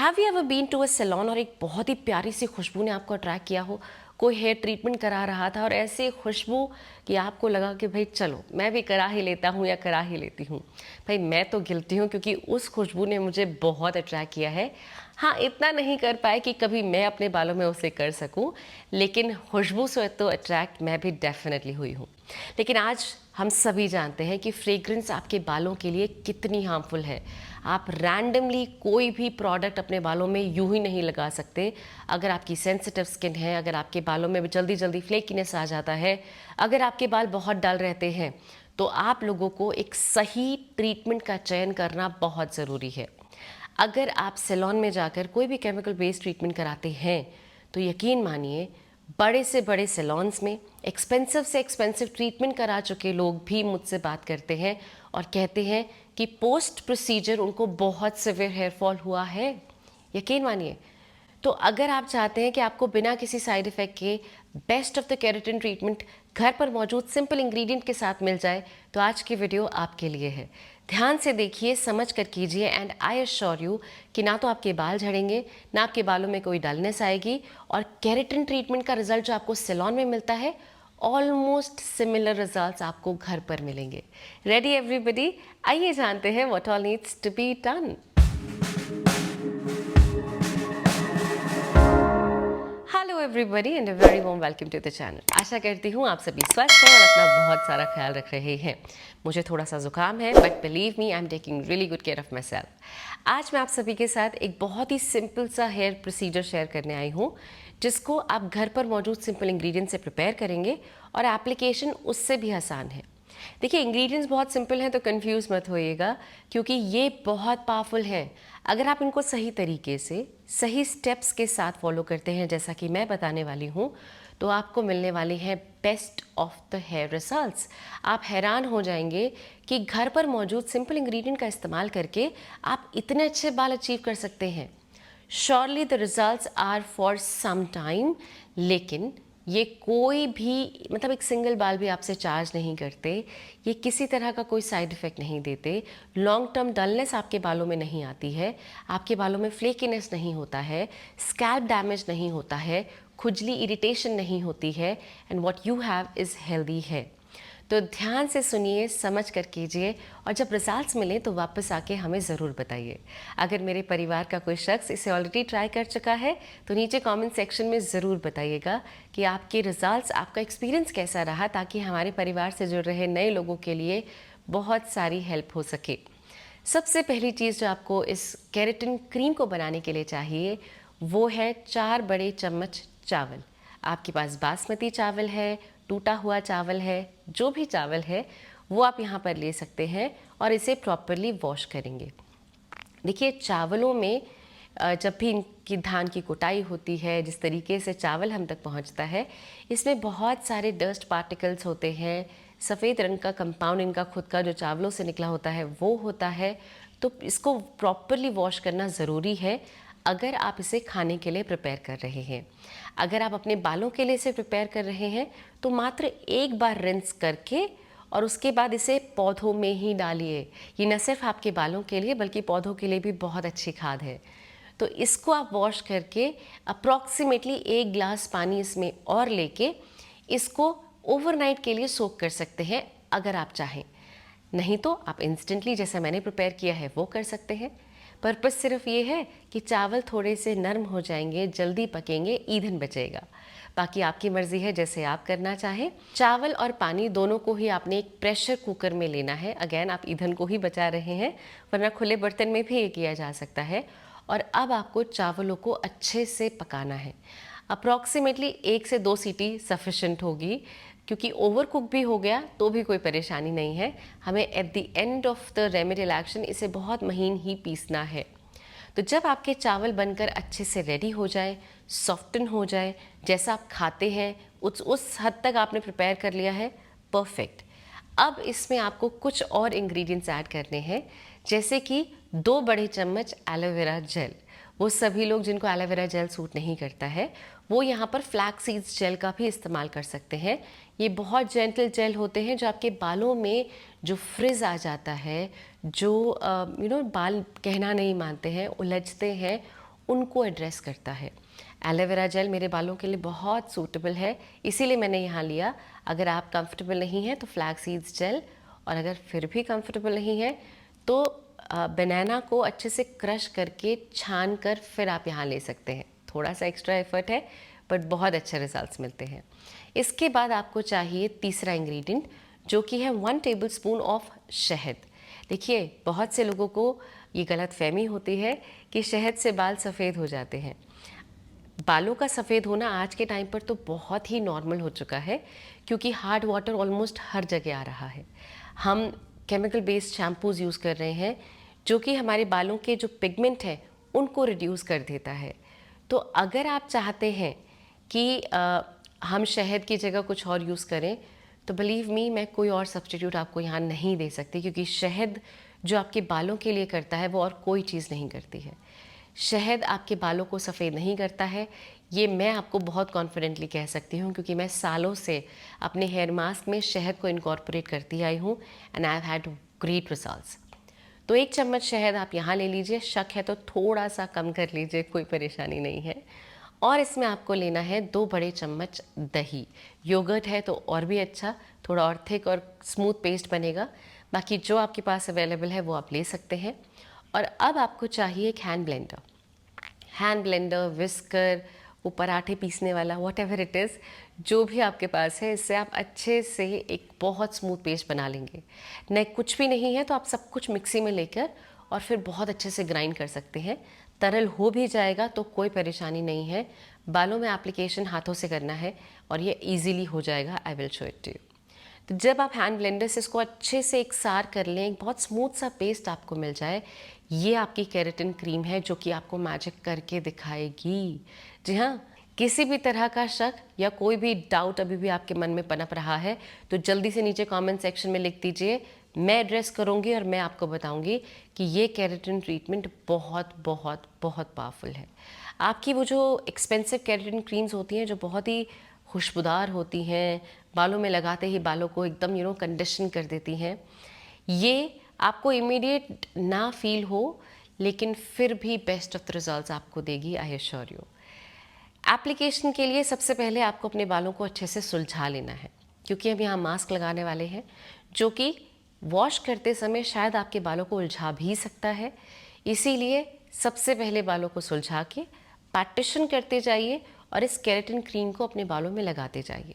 Have you ever been to a salon और एक बहुत ही प्यारी सी खुशबू ने आपको अट्रैक्ट किया हो? कोई हेयर ट्रीटमेंट करा रहा था और ऐसे खुशबू कि आपको लगा कि भाई चलो मैं भी करा ही लेता हूँ या करा ही लेती हूँ। भाई मैं तो गिल्टी हूँ क्योंकि उस खुशबू ने मुझे बहुत अट्रैक्ट किया है। हाँ, इतना नहीं कर पाए कि कभी मैं अपने बालों में उसे कर सकूं, लेकिन खुशबू से तो अट्रैक्ट मैं भी डेफिनेटली हुई हूँ। लेकिन आज हम सभी जानते हैं कि फ्रेग्रेंस आपके बालों के लिए कितनी हार्मफुल है। आप रैंडमली कोई भी प्रोडक्ट अपने बालों में यूं ही नहीं लगा सकते। अगर आपकी सेंसिटिव स्किन है, अगर आपके बालों में जल्दी जल्दी फ्लेकीनेस आ जाता है, अगर आपके बाल बहुत डल रहते हैं, तो आप लोगों को एक सही ट्रीटमेंट का चयन करना बहुत ज़रूरी है। अगर आप सैलून में जाकर कोई भी केमिकल बेस्ड ट्रीटमेंट कराते हैं तो यकीन मानिए बड़े से बड़े सैलून्स में एक्सपेंसिव से एक्सपेंसिव ट्रीटमेंट करा चुके लोग भी मुझसे बात करते हैं और कहते हैं कि पोस्ट प्रोसीजर उनको बहुत सिवियर हेयर फॉल हुआ है। यकीन मानिए। तो अगर आप चाहते हैं कि आपको बिना किसी साइड इफ़ेक्ट के best of the keratin treatment घर पर मौजूद सिंपल इंग्रेडिएंट के साथ मिल जाए, तो आज की वीडियो आपके लिए है। ध्यान से देखिए, समझ कर कीजिए एंड आई एश्योर यू कि ना तो आपके बाल झड़ेंगे, ना आपके बालों में कोई डलनेस आएगी, और केराटिन ट्रीटमेंट का रिजल्ट जो आपको सैलून में मिलता है, ऑलमोस्ट सिमिलर रिजल्ट्स आपको घर पर मिलेंगे। Ready everybody? आइए जानते हैं what all needs to be done. Hello everybody and a very warm welcome to the channel. आशा करती हूँ आप सभी स्वस्थ हैं और अपना बहुत सारा ख्याल रख रहे हैं। मुझे थोड़ा सा जुकाम है, but believe me, I am taking really good care of my self. आज मैं आप सभी के साथ एक बहुत ही सिंपल सा हेयर प्रोसीजर शेयर करने आई हूँ, जिसको आप घर पर मौजूद सिंपल इंग्रेडिएंट से प्रिपेयर करेंगे और एप्लीकेशन उससे भी आसान है। देखिए, इंग्रेडिएंट्स बहुत सिंपल हैं तो कंफ्यूज मत होइएगा, क्योंकि ये बहुत पावरफुल हैं। अगर आप इनको सही तरीके से सही स्टेप्स के साथ फॉलो करते हैं, जैसा कि मैं बताने वाली हूँ, तो आपको मिलने वाली हैं best of the hair results. आप हैरान हो जाएंगे कि घर पर मौजूद सिंपल इंग्रेडिएंट का इस्तेमाल करके आप इतने अच्छे बाल अचीव कर सकते हैं। Surely the results are for some time, लेकिन ये कोई भी एक सिंगल बाल भी आपसे चार्ज नहीं करते। ये किसी तरह का कोई साइड इफ़ेक्ट नहीं देते। लॉन्ग टर्म डलनेस आपके बालों में नहीं आती है, आपके बालों में फ्लेकीनेस नहीं होता है, स्कैल्प डैमेज नहीं होता है, खुजली इरिटेशन नहीं होती है, and what you have is healthy है। तो ध्यान से सुनिए, समझ कर कीजिए, और जब रिजल्ट्स मिले तो वापस आके हमें ज़रूर बताइए। अगर मेरे परिवार का कोई शख्स इसे ऑलरेडी ट्राई कर चुका है तो नीचे कमेंट सेक्शन में ज़रूर बताइएगा कि आपके रिजल्ट्स, आपका एक्सपीरियंस कैसा रहा, ताकि हमारे परिवार से जुड़ रहे नए लोगों के लिए बहुत सारी हेल्प हो सके। सबसे पहली चीज़ जो आपको इस केराटिन क्रीम को बनाने के लिए चाहिए, वो है 4 बड़े चम्मच चावल। आपके पास बासमती चावल है, टूटा हुआ चावल है, जो भी चावल है वो आप यहाँ पर ले सकते हैं और इसे प्रॉपरली वॉश करेंगे। देखिए, चावलों में जब भी इनकी धान की कुटाई होती है, जिस तरीके से चावल हम तक पहुँचता है, इसमें बहुत सारे डस्ट पार्टिकल्स होते हैं। सफ़ेद रंग का कंपाउंड इनका खुद का जो चावलों से निकला होता है वो होता है। तो इसको प्रॉपरली वॉश करना ज़रूरी है अगर आप इसे खाने के लिए प्रिपेयर कर रहे हैं। अगर आप अपने बालों के लिए इसे प्रिपेयर कर रहे हैं तो मात्र एक बार रिंस करके और उसके बाद इसे पौधों में ही डालिए। ये न सिर्फ आपके बालों के लिए बल्कि पौधों के लिए भी बहुत अच्छी खाद है। तो इसको आप वॉश करके अप्रॉक्सीमेटली 1 गिलास पानी इसमें और लेके इसको ओवरनाइट के लिए सोक कर सकते हैं अगर आप चाहें। नहीं तो आप इंस्टेंटली जैसा मैंने प्रिपेयर किया है वो कर सकते हैं। पर्पस सिर्फ ये है कि चावल थोड़े से नरम हो जाएंगे, जल्दी पकेंगे, ईंधन बचेगा। बाकी आपकी मर्ज़ी है जैसे आप करना चाहें। चावल और पानी दोनों को ही आपने एक प्रेशर कुकर में लेना है। अगेन आप ईंधन को ही बचा रहे हैं, वरना खुले बर्तन में भी ये किया जा सकता है। और अब आपको चावलों को अच्छे से पकाना है। अप्रॉक्सीमेटली 1 से 2 सीटी सफिशेंट होगी, क्योंकि ओवर कुक भी हो गया तो भी कोई परेशानी नहीं है। हमें at the end of the remedial action इसे बहुत महीन ही पीसना है। तो जब आपके चावल बनकर अच्छे से रेडी हो जाए, सॉफ्टन हो जाए, जैसा आप खाते हैं उस हद तक आपने प्रिपेयर कर लिया है, परफेक्ट। अब इसमें आपको कुछ और इंग्रेडिएंट्स ऐड करने हैं, जैसे कि 2 बड़े चम्मच एलोवेरा जेल। वो सभी लोग जिनको एलोवेरा जेल सूट नहीं करता है, वो यहाँ पर फ्लैक्स सीड्स जेल का भी इस्तेमाल कर सकते हैं। ये बहुत जेंटल जेल होते हैं जो आपके बालों में जो फ्रिज आ जाता है, जो बाल कहना नहीं मानते हैं, उलझते हैं, उनको एड्रेस करता है। एलोवेरा जेल मेरे बालों के लिए बहुत सूटेबल है, इसीलिए मैंने यहाँ लिया। अगर आप कंफर्टेबल नहीं हैं तो फ्लैक्स सीड्स जेल, और अगर फिर भी कंफर्टेबल नहीं है तो बनाना को अच्छे से क्रश करके छान कर फिर आप यहाँ ले सकते हैं। थोड़ा सा एक्स्ट्रा एफर्ट है बट बहुत अच्छे रिजल्ट्स मिलते हैं। इसके बाद आपको चाहिए तीसरा इंग्रेडिएंट, जो कि है 1 टेबलस्पून ऑफ शहद। देखिए, बहुत से लोगों को ये गलतफहमी होती है कि शहद से बाल सफ़ेद हो जाते हैं। बालों का सफ़ेद होना आज के टाइम पर तो बहुत ही नॉर्मल हो चुका है, क्योंकि हार्ड वाटर ऑलमोस्ट हर जगह आ रहा है। हम केमिकल बेस्ड शैम्पूज़ यूज़ कर रहे हैं, जो कि हमारे बालों के जो पिगमेंट है उनको रिड्यूस कर देता है। तो अगर आप चाहते हैं कि हम शहद की जगह कुछ और यूज़ करें, तो बिलीव मी, मैं कोई और सब्स्टिट्यूट आपको यहाँ नहीं दे सकती, क्योंकि शहद जो आपके बालों के लिए करता है वो और कोई चीज़ नहीं करती है। शहद आपके बालों को सफ़ेद नहीं करता है, ये मैं आपको बहुत कॉन्फिडेंटली कह सकती हूँ, क्योंकि मैं सालों से अपने हेयर मास्क में शहद को इनकॉर्पोरेट करती आई हूँ and I have had great results. तो 1 चम्मच शहद आप यहाँ ले लीजिए, शक है तो थोड़ा सा कम कर लीजिए, कोई परेशानी नहीं है। और इसमें आपको लेना है 2 बड़े चम्मच दही। योगर्ट है तो और भी अच्छा, थोड़ा और थिक और स्मूथ पेस्ट बनेगा। बाकी जो आपके पास अवेलेबल है वो आप ले सकते हैं। और अब आपको चाहिए एक हैंड ब्लेंडर, विस्कर, वो पराठे पीसने वाला, वॉट एवर इट इज़, जो भी आपके पास है, इससे आप अच्छे से एक बहुत स्मूथ पेस्ट बना लेंगे। नहीं कुछ भी नहीं है तो आप सब कुछ मिक्सी में लेकर और फिर बहुत अच्छे से ग्राइंड कर सकते हैं। तरल हो भी जाएगा तो कोई परेशानी नहीं है। बालों में एप्लीकेशन हाथों से करना है और ये ईजिली हो जाएगा। I will show it to you. तो जब आप हैंड ब्लेंडर से इसको अच्छे से एक सार कर लें, एक बहुत स्मूथ सा पेस्ट आपको मिल जाए, ये आपकी केराटिन क्रीम है जो कि आपको मैजिक करके दिखाएगी। जी हाँ, किसी भी तरह का शक या कोई भी डाउट अभी भी आपके मन में पनप रहा है तो जल्दी से नीचे कमेंट सेक्शन में लिख दीजिए, मैं एड्रेस करूँगी और मैं आपको बताऊँगी कि ये केराटिन ट्रीटमेंट बहुत बहुत बहुत पावरफुल है। आपकी वो जो एक्सपेंसिव केराटिन क्रीम्स होती हैं, जो बहुत ही खुशबूदार होती हैं, बालों में लगाते ही बालों को एकदम कंडीशन कर देती हैं, ये आपको इमीडिएट ना फील हो लेकिन फिर भी बेस्ट ऑफ द रिजल्ट्स आपको देगी, आई एश्योर यू। एप्लीकेशन के लिए सबसे पहले आपको अपने बालों को अच्छे से सुलझा लेना है, क्योंकि हम यहाँ मास्क लगाने वाले हैं जो कि वॉश करते समय शायद आपके बालों को उलझा भी सकता है। इसीलिए सबसे पहले बालों को सुलझा के पार्टीशन करते जाइए और इस केराटिन क्रीम को अपने बालों में लगाते जाइए।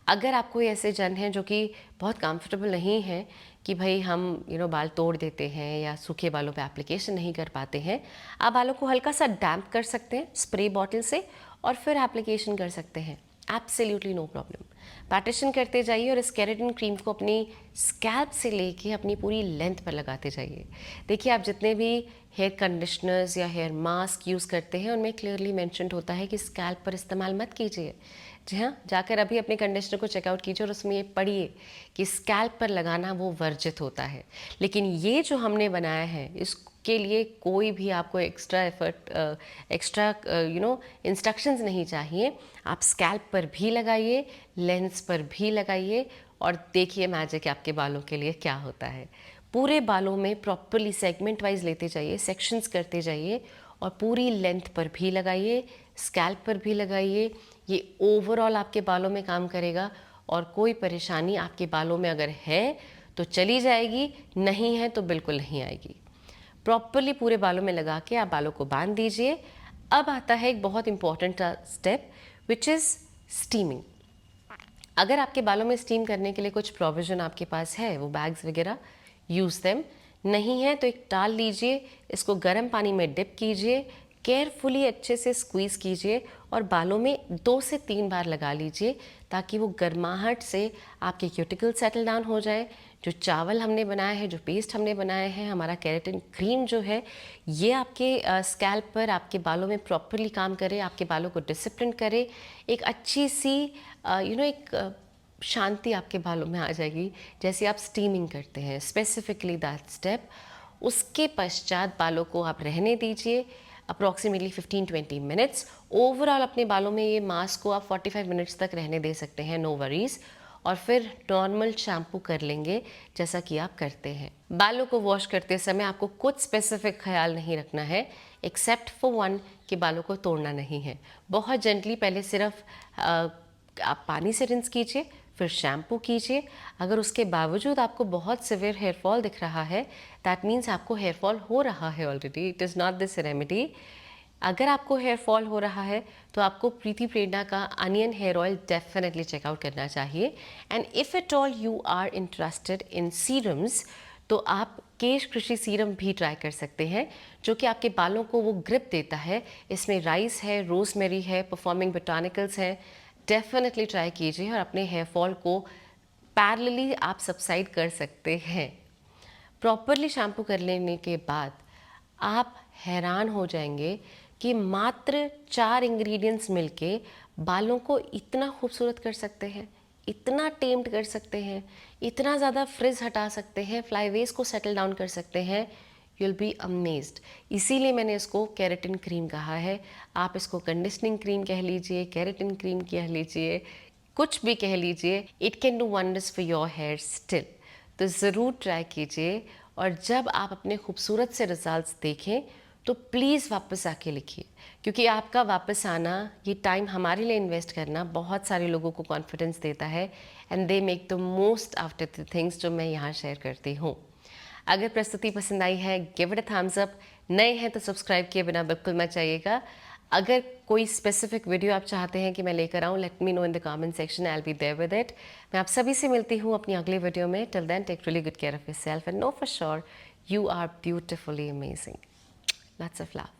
अगर आपको ऐसे जन हैं जो कि बहुत कंफर्टेबल नहीं हैं कि भाई हम बाल तोड़ देते हैं या सूखे बालों पे एप्लीकेशन नहीं कर पाते हैं, आप बालों को हल्का सा डैम्प कर सकते हैं स्प्रे बॉटल से और फिर एप्लीकेशन कर सकते हैं। Absolutely no problem. पार्टीशन करते जाइए और इस केराटिन क्रीम को अपनी स्कैल्प से लेके अपनी पूरी लेंथ पर लगाते जाइए। देखिए, आप जितने भी हेयर कंडीशनर्स या हेयर मास्क यूज़ करते हैं उनमें क्लियरली मेंशन्ड होता है कि स्कैल्प पर इस्तेमाल मत कीजिए। जी हाँ, जाकर अभी अपने कंडीशनर को चेकआउट कीजिए और उसमें ये पढ़िए कि स्कैल्प पर लगाना वो वर्जित होता है। लेकिन ये जो हमने बनाया है, इसके लिए कोई भी आपको एक्स्ट्रा एफर्ट, एक्स्ट्रा इंस्ट्रक्शंस नहीं चाहिए। आप स्कैल्प पर भी लगाइए, लेंस पर भी लगाइए और देखिए मैजिक आपके बालों के लिए क्या होता है। पूरे बालों में प्रॉपरली सेगमेंट वाइज लेते जाइए, सेक्शंस करते जाइए और पूरी लेंथ पर भी लगाइए, स्कैल्प पर भी लगाइए। ये ओवरऑल आपके बालों में काम करेगा और कोई परेशानी आपके बालों में अगर है तो चली जाएगी, नहीं है तो बिल्कुल नहीं आएगी। प्रॉपरली पूरे बालों में लगा के आप बालों को बांध दीजिए। अब आता है एक बहुत important step which is steaming. अगर आपके बालों में स्टीम करने के लिए कुछ प्रोविज़न आपके पास है, वो बैग्स वगैरह, यूज़ देम। नहीं है तो एक टाल लीजिए, इसको गर्म पानी में डिप कीजिए, केयरफुली अच्छे से स्क्वीज़ कीजिए और बालों में 2 से 3 बार लगा लीजिए ताकि वो गर्माहट से आपके क्यूटिकल सेटल डाउन हो जाए। जो चावल हमने बनाया है, जो पेस्ट हमने बनाया है, हमारा केराटिन क्रीम जो है, ये आपके स्कैल्प पर, आपके बालों में प्रॉपरली काम करे, आपके बालों को डिसिप्लिन करे, एक अच्छी सी एक शांति आपके बालों में आ जाएगी जैसे आप स्टीमिंग करते हैं। Specifically that step. उसके पश्चात बालों को आप रहने दीजिए अप्रॉक्सीमेटली 15-20 मिनट्स। ओवरऑल अपने बालों में ये मास्क को आप 45 मिनट्स तक रहने दे सकते हैं, नो वरीज। और फिर नॉर्मल शैम्पू कर लेंगे जैसा कि आप करते हैं। बालों को वॉश करते समय आपको कुछ स्पेसिफिक ख्याल नहीं रखना है, एक्सेप्ट फॉर वन कि बालों को तोड़ना नहीं है। बहुत जेंटली पहले सिर्फ आप पानी से रिंस कीजिए, फिर शैम्पू कीजिए। अगर उसके बावजूद आपको बहुत सिवियर हेयर फॉल दिख रहा है, दैट मीन्स आपको हेयर फॉल हो रहा है already, it is not this remedy. अगर आपको हेयर फॉल हो रहा है तो आपको प्रीति प्रेरणा का onion hair oil definitely check out करना चाहिए। And if at all you are interested in serums, तो आप केश कृषि सीरम भी ट्राई कर सकते हैं, जो कि आपके बालों को वो ग्रिप देता है। इसमें राइस है, रोजमेरी है, परफॉर्मिंग बोटानिकल्स हैं। डेफिनेटली ट्राई कीजिए और अपने हेयर फॉल को पैरेलली आप सबसाइड कर सकते हैं। प्रॉपरली शैम्पू कर लेने के बाद आप हैरान हो जाएंगे कि मात्र 4 इंग्रेडिएंट्स मिलके बालों को इतना खूबसूरत कर सकते हैं, इतना टेम्ड कर सकते हैं, इतना ज़्यादा फ्रिज हटा सकते हैं, फ्लाईवेज को सेटल डाउन कर सकते हैं। You'll be amazed. इसीलिए मैंने इसको केराटिन क्रीम कहा है। आप इसको कंडीशनिंग क्रीम कह लीजिए, केराटिन क्रीम कह लीजिए, कुछ भी कह लीजिए, it can do wonders for your hair still. तो ज़रूर ट्राई कीजिए, और जब आप अपने खूबसूरत से रिजल्ट्स देखें तो प्लीज़ वापस आके लिखिए, क्योंकि आपका वापस आना, ये टाइम हमारे लिए इन्वेस्ट करना बहुत सारे लोगों को कॉन्फिडेंस देता है, and they make the most after the things जो मैं यहाँ शेयर करती हूँ। अगर प्रस्तुति पसंद आई है, give it a thumbs up. नए हैं तो सब्सक्राइब किए बिना बिल्कुल मत जाइएगा। अगर कोई स्पेसिफिक वीडियो आप चाहते हैं कि मैं लेकर आऊँ, let me know in the comment section, I will be there with it. मैं आप सभी से मिलती हूँ अपनी अगली वीडियो में। Till then, take really good care of yourself and know for sure you are beautifully amazing. Lots of love.